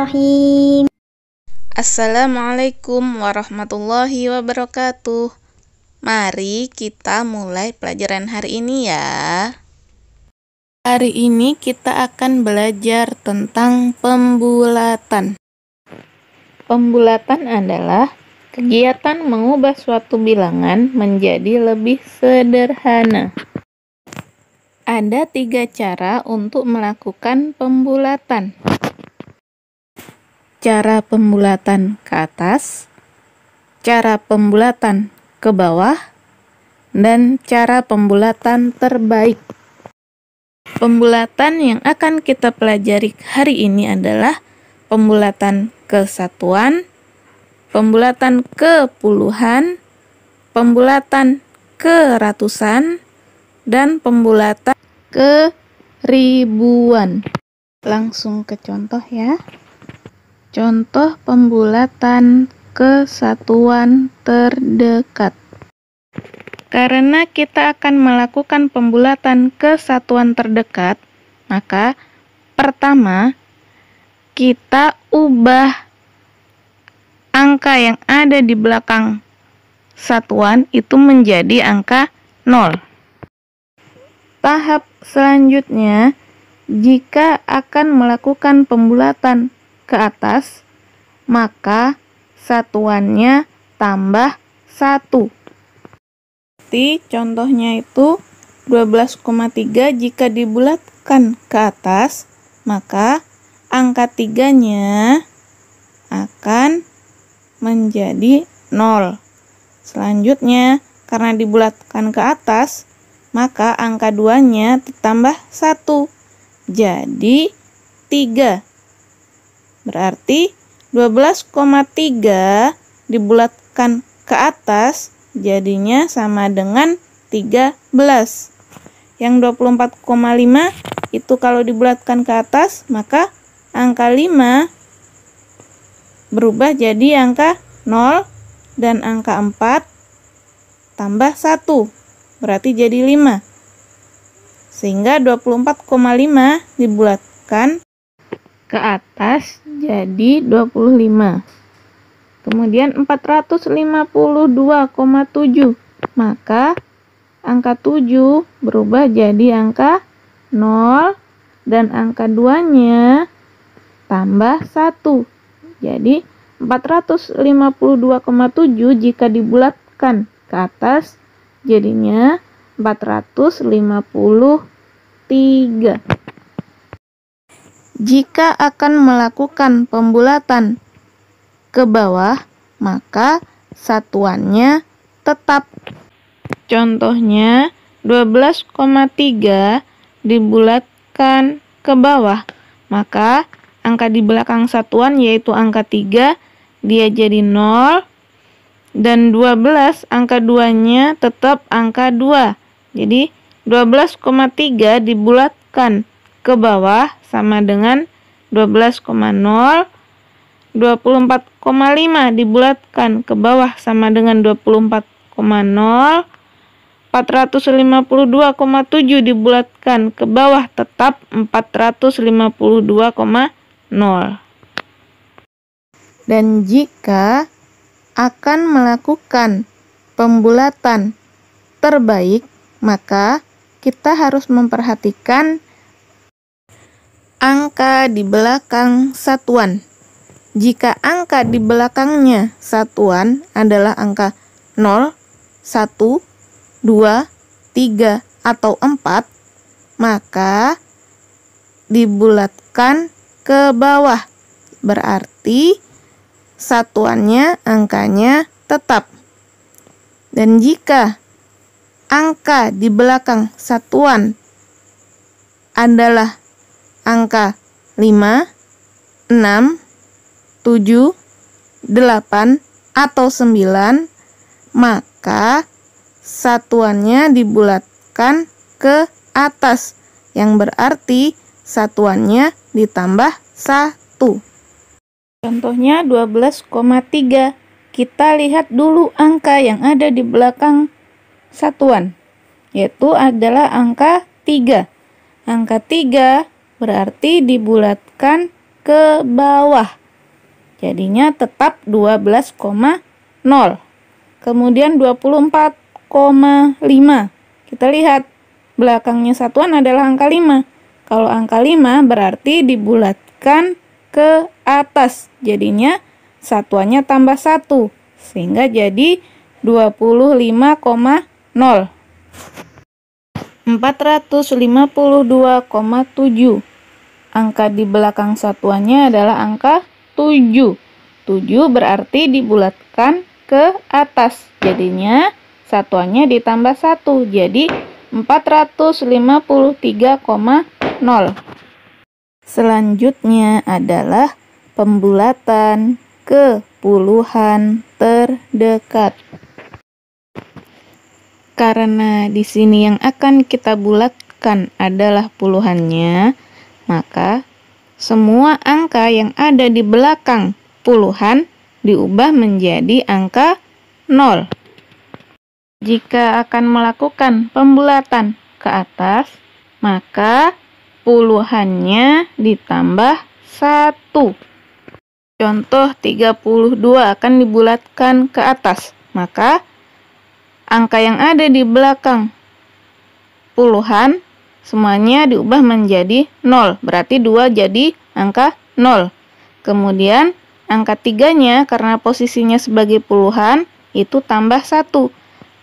Bismillahirrahmanirrahim. Assalamualaikum warahmatullahi wabarakatuh. Mari kita mulai pelajaran hari ini ya. Hari ini kita akan belajar tentang pembulatan. Pembulatan adalah kegiatan mengubah suatu bilangan menjadi lebih sederhana. Ada 3 cara untuk melakukan pembulatan. Cara pembulatan ke atas, cara pembulatan ke bawah, dan cara pembulatan terbaik. Pembulatan yang akan kita pelajari hari ini adalah pembulatan ke satuan, pembulatan ke puluhan, pembulatan ke ratusan, dan pembulatan ke ribuan. Langsung ke contoh ya. Contoh pembulatan ke satuan terdekat. Karena kita akan melakukan pembulatan ke satuan terdekat, maka pertama kita ubah angka yang ada di belakang satuan itu menjadi angka 0. Tahap selanjutnya, jika akan melakukan pembulatan ke atas, maka satuannya tambah 1. Seperti contohnya itu 12,3 jika dibulatkan ke atas, maka angka 3-nya akan menjadi 0. Selanjutnya, karena dibulatkan ke atas, maka angka 2-nya ditambah 1. Jadi 3. Berarti 12,3 dibulatkan ke atas jadinya sama dengan 13. Yang 24,5 itu kalau dibulatkan ke atas maka angka 5 berubah jadi angka 0 dan angka 4 tambah 1 berarti jadi 5. Sehingga 24,5 dibulatkan ke atas jadi 25. Kemudian 452,7. Maka angka 7 berubah jadi angka 0 dan angka 2-nya tambah 1. Jadi 452,7 jika dibulatkan ke atas jadinya 453. Jika akan melakukan pembulatan ke bawah, maka satuannya tetap. Contohnya 12,3 dibulatkan ke bawah, maka angka di belakang satuan yaitu angka 3 dia jadi 0 dan 12 angka 2-nya tetap angka 2. Jadi 12,3 dibulatkan ke bawah sama dengan 12,0. 24,5 dibulatkan ke bawah sama dengan 24,0. 452,7 dibulatkan ke bawah tetap 452,0. Dan jika akan melakukan pembulatan terbaik, maka kita harus memperhatikan angka di belakang satuan. Jika angka di belakangnya satuan adalah angka 0, 1, 2, 3, atau 4, maka dibulatkan ke bawah. Berarti satuannya angkanya tetap. Dan jika angka di belakang satuan adalah angka 5, 6, 7, 8, atau 9, maka satuannya dibulatkan ke atas, yang berarti satuannya ditambah 1. Contohnya 12,3. Kita lihat dulu angka yang ada di belakang satuan, yaitu adalah angka 3. Angka 3 berarti dibulatkan ke bawah. Jadinya tetap 12,0. Kemudian 24,5. Kita lihat belakangnya satuan adalah angka 5. Kalau angka 5 berarti dibulatkan ke atas. Jadinya satuannya tambah 1. Sehingga jadi 25,0. 452,7. Angka di belakang satuannya adalah angka 7. 7 berarti dibulatkan ke atas. Jadinya satuannya ditambah 1. Jadi 453,0. Selanjutnya adalah pembulatan ke puluhan terdekat. Karena di sini yang akan kita bulatkan adalah puluhannya, maka semua angka yang ada di belakang puluhan diubah menjadi angka 0. Jika akan melakukan pembulatan ke atas, maka puluhannya ditambah 1. Contoh 32 akan dibulatkan ke atas, maka angka yang ada di belakang puluhan semuanya diubah menjadi 0. Berarti 2 jadi angka 0. Kemudian angka 3-nya karena posisinya sebagai puluhan itu tambah 1.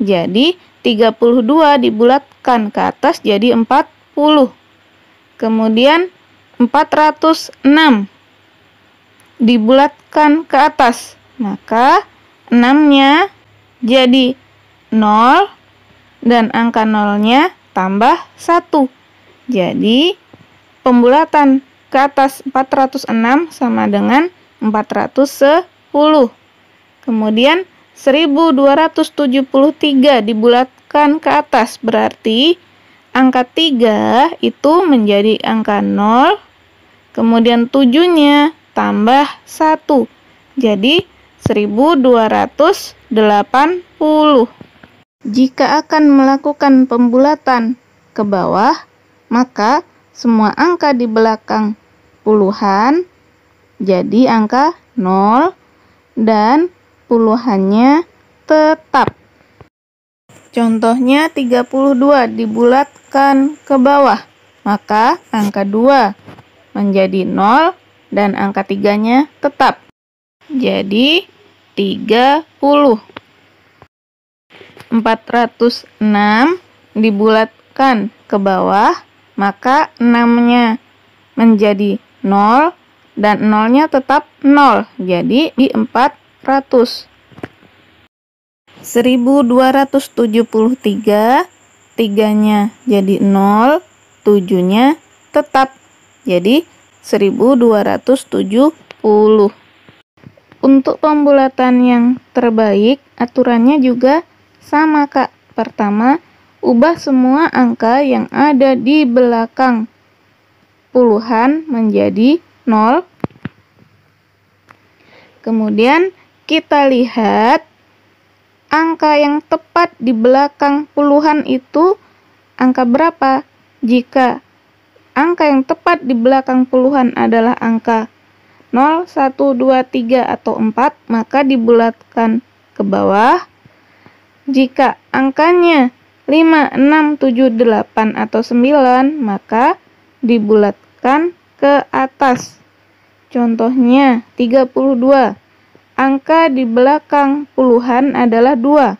Jadi 32 dibulatkan ke atas jadi 40. Kemudian 406 dibulatkan ke atas, maka 6-nya jadi 0 dan angka 0-nya tambah 1. Jadi pembulatan ke atas 406 sama dengan 410. Kemudian 1273 dibulatkan ke atas, berarti angka 3 itu menjadi angka 0, kemudian 7-nya tambah 1. Jadi 1280. Jika akan melakukan pembulatan ke bawah, maka semua angka di belakang puluhan jadi angka 0 dan puluhannya tetap. Contohnya 32 dibulatkan ke bawah, maka angka 2 menjadi 0 dan angka 3-nya tetap. Jadi 30. 406 dibulatkan ke bawah, maka 6-nya menjadi 0 dan 0-nya tetap 0. Jadi di 400. 1273, 3-nya jadi 0, 7-nya tetap. Jadi 1270. Untuk pembulatan yang terbaik, aturannya juga sama, Kak. Pertama, ubah semua angka yang ada di belakang puluhan menjadi 0. Kemudian kita lihat angka yang tepat di belakang puluhan itu angka berapa. Jika angka yang tepat di belakang puluhan adalah angka 0, 1, 2, 3, atau 4, maka dibulatkan ke bawah. Jika angkanya 5, 6, 7, 8, atau 9, maka dibulatkan ke atas. Contohnya 32. Angka di belakang puluhan adalah 2.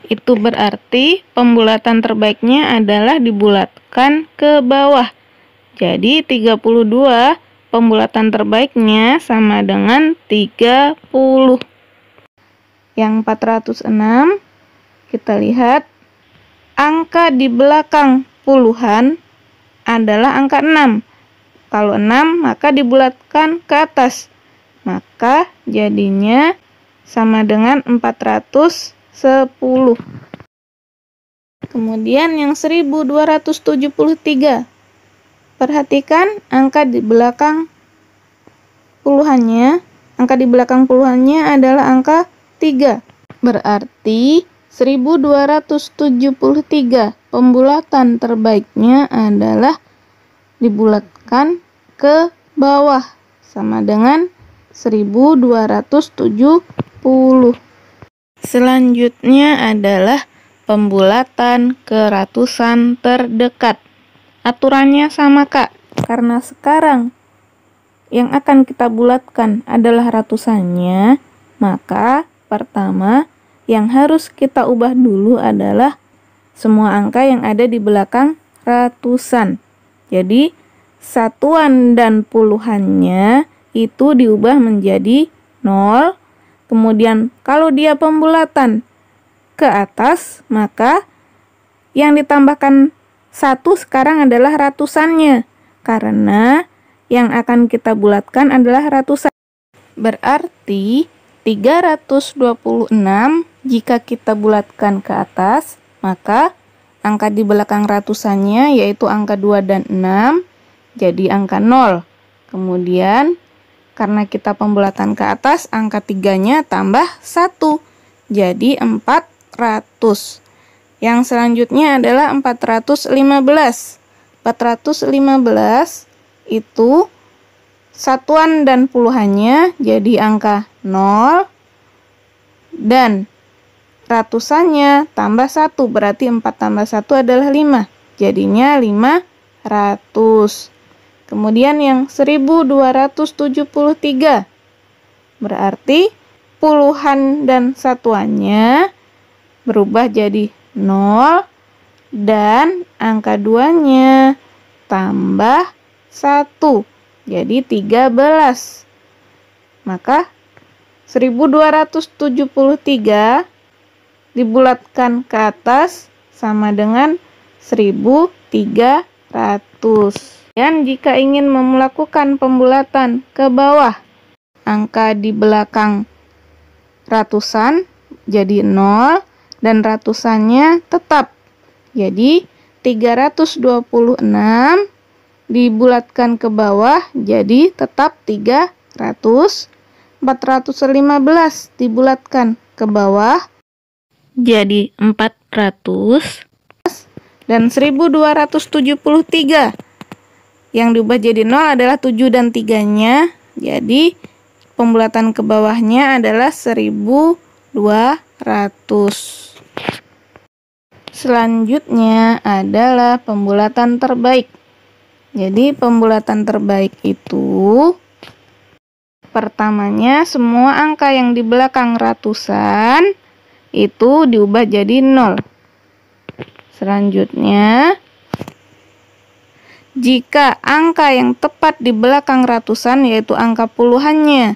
Itu berarti pembulatan terbaiknya adalah dibulatkan ke bawah. Jadi 32 pembulatan terbaiknya sama dengan 30. Yang 406, kita lihat angka di belakang puluhan adalah angka 6. Kalau 6 maka dibulatkan ke atas, maka jadinya sama dengan 410. Kemudian yang 1273, perhatikan angka di belakang puluhannya. Angka di belakang puluhannya adalah angka 3. Berarti 1273 pembulatan terbaiknya adalah dibulatkan ke bawah. sama dengan 1270. Selanjutnya adalah pembulatan ke ratusan terdekat. Aturannya sama, Kak. Karena sekarang yang akan kita bulatkan adalah ratusannya, maka pertama yang harus kita ubah dulu adalah semua angka yang ada di belakang ratusan. Jadi satuan dan puluhannya itu diubah menjadi 0. Kemudian kalau dia pembulatan ke atas, maka yang ditambahkan 1 sekarang adalah ratusannya. Karena yang akan kita bulatkan adalah ratusan. Berarti 326 jika kita bulatkan ke atas, maka angka di belakang ratusannya yaitu angka 2 dan 6 jadi angka 0. Kemudian karena kita pembulatan ke atas, angka 3-nya tambah 1 jadi 400. Yang selanjutnya adalah 415. 415 itu satuan dan puluhannya jadi angka 0 dan ratusannya tambah 1, berarti 4 tambah 1 adalah 5, jadinya 500. Kemudian yang 1273, berarti puluhan dan satuannya berubah jadi 0 dan angka 2-nya tambah 1 jadi 13. Maka 1273 dibulatkan ke atas sama dengan 1300. Dan jika ingin melakukan pembulatan ke bawah, angka di belakang ratusan jadi 0 dan ratusannya tetap. Jadi 326 dibulatkan ke bawah jadi tetap 300. 415 dibulatkan ke bawah jadi 400. Dan 1273 yang diubah jadi 0 adalah 7 dan 3-nya. Jadi pembulatan ke bawahnya adalah 1200. Selanjutnya adalah pembulatan terbaik. Jadi pembulatan terbaik itu pertamanya semua angka yang di belakang ratusan itu diubah jadi 0. Selanjutnya, jika angka yang tepat di belakang ratusan yaitu angka puluhannya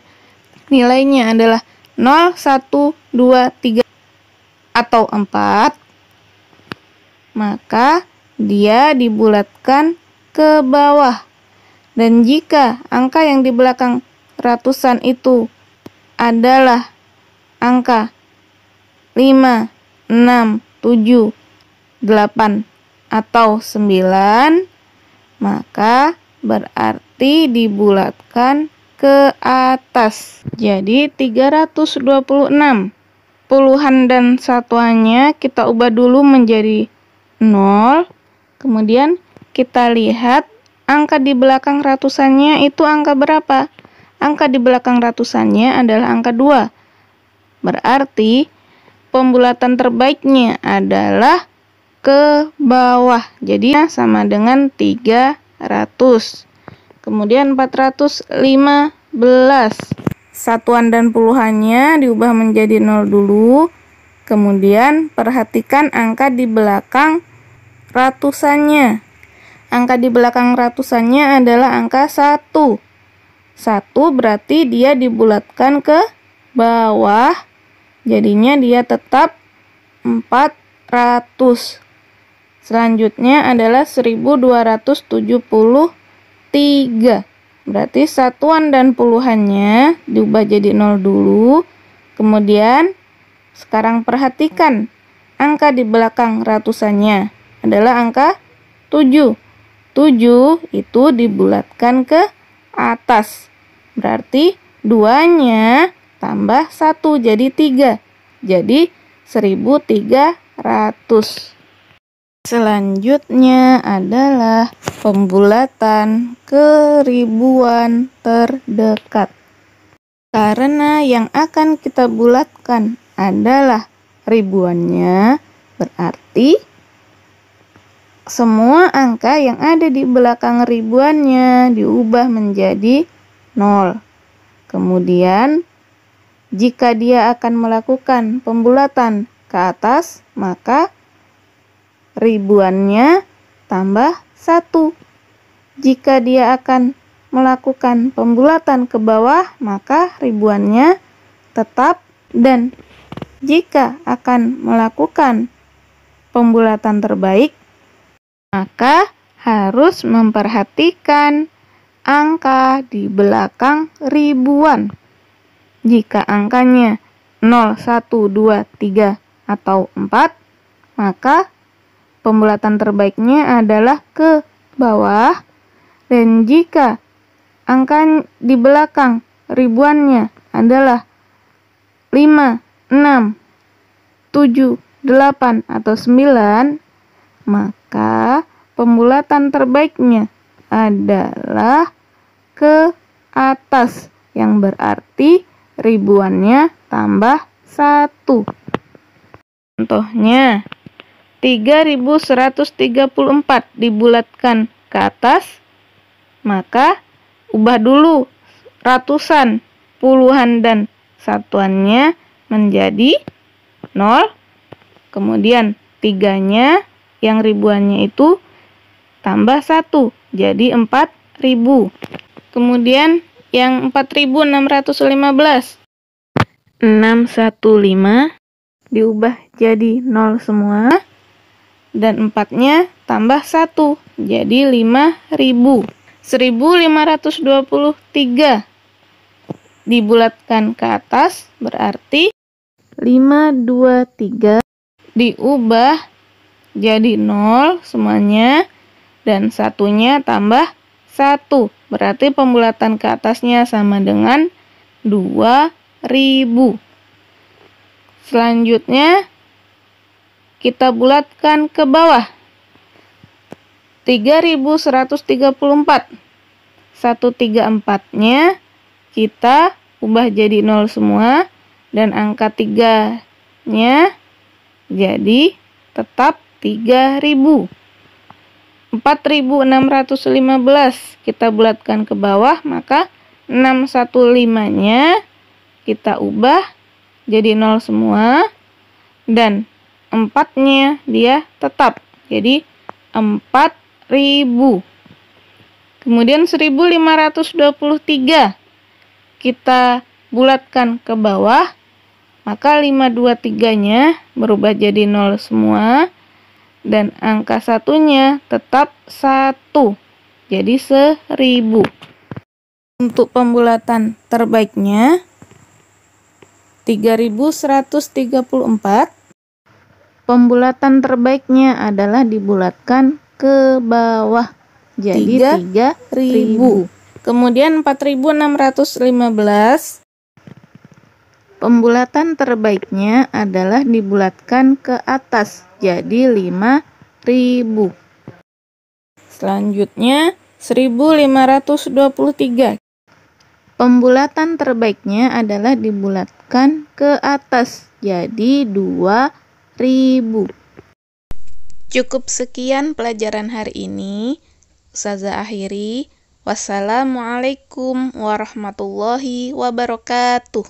nilainya adalah 0, 1, 2, 3 atau 4, maka dia dibulatkan ke bawah. Dan jika angka yang di belakang ratusan itu adalah angka 5, 6, 7, 8 atau 9, maka berarti dibulatkan ke atas. Jadi 326 puluhan dan satuannya kita ubah dulu menjadi 0. Kemudian kita lihat angka di belakang ratusannya itu angka berapa? Angka di belakang ratusannya adalah angka 2. Berarti pembulatan terbaiknya adalah ke bawah. Jadi sama dengan 300. Kemudian 415. Satuan dan puluhannya diubah menjadi 0 dulu. Kemudian perhatikan angka di belakang ratusannya. Angka di belakang ratusannya adalah angka 1. 1 berarti dia dibulatkan ke bawah. Jadinya dia tetap 400. Selanjutnya adalah 1273. Berarti satuan dan puluhannya diubah jadi 0 dulu. Kemudian sekarang perhatikan angka di belakang ratusannya adalah angka 7. 7 itu dibulatkan ke atas. Berarti 2-nya tambah 1 jadi 3. Jadi 1300. Selanjutnya adalah pembulatan ke ribuan terdekat. Karena yang akan kita bulatkan adalah ribuannya, berarti semua angka yang ada di belakang ribuannya diubah menjadi 0. Kemudian, jika dia akan melakukan pembulatan ke atas, maka ribuannya tambah 1. Jika dia akan melakukan pembulatan ke bawah, maka ribuannya tetap, dan jika akan melakukan pembulatan terbaik, maka harus memperhatikan angka di belakang ribuan. Jika angkanya 0, 1, 2, 3, atau 4, maka pembulatan terbaiknya adalah ke bawah. Dan jika angka di belakang ribuannya adalah 5, 6, 7, 8, atau 9, maka pembulatan terbaiknya adalah ke atas, yang berarti ribuannya tambah 1. Contohnya, 3134 dibulatkan ke atas, maka ubah dulu ratusan, puluhan, dan satuannya menjadi 0. Kemudian 3-nya yang ribuannya itu tambah 1, jadi 4000. Kemudian yang 4615, 615 diubah jadi 0 semua, dan 4-nya tambah 1, jadi 5000. 1523 dibulatkan ke atas, berarti 523 diubah jadi 0 semuanya, dan 1-nya tambah 1, berarti pembulatan ke atasnya sama dengan 2000. Selanjutnya kita bulatkan ke bawah. 3134, 134-nya kita ubah jadi 0 semua, dan angka 3-nya jadi tetap 3000. 4615 kita bulatkan ke bawah, maka 615-nya kita ubah jadi 0 semua, dan 4-nya dia tetap, jadi 4000. Kemudian 1523 kita bulatkan ke bawah, maka 523-nya berubah jadi 0 semua, dan angka 1-nya tetap 1, jadi 1000. Untuk pembulatan terbaiknya 3134, pembulatan terbaiknya adalah dibulatkan ke bawah, jadi 3000. Kemudian 4615, pembulatan terbaiknya adalah dibulatkan ke atas, jadi 5000. Selanjutnya 1523, pembulatan terbaiknya adalah dibulatkan ke atas, jadi 2000. Cukup sekian pelajaran hari ini. Ustazah akhiri. Wassalamualaikum warahmatullahi wabarakatuh.